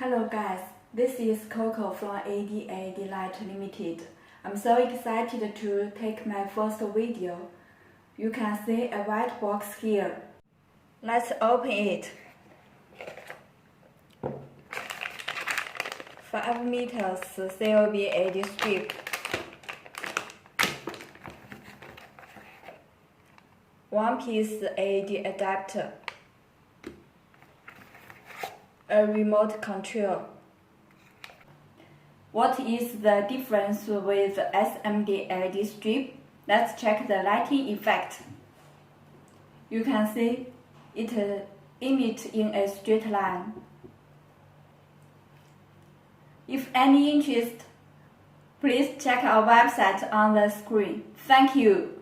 Hello guys, this is Coco from Adled Light Limited. I'm so excited to take my first video. You can see a white box here. Let's open it. 5 meters COB AD strip. 1-piece AD adapter. A remote control. What is the difference with SMD LED strip? Let's check the lighting effect. You can see it emits in a straight line. If any interest, please check our website on the screen. Thank you.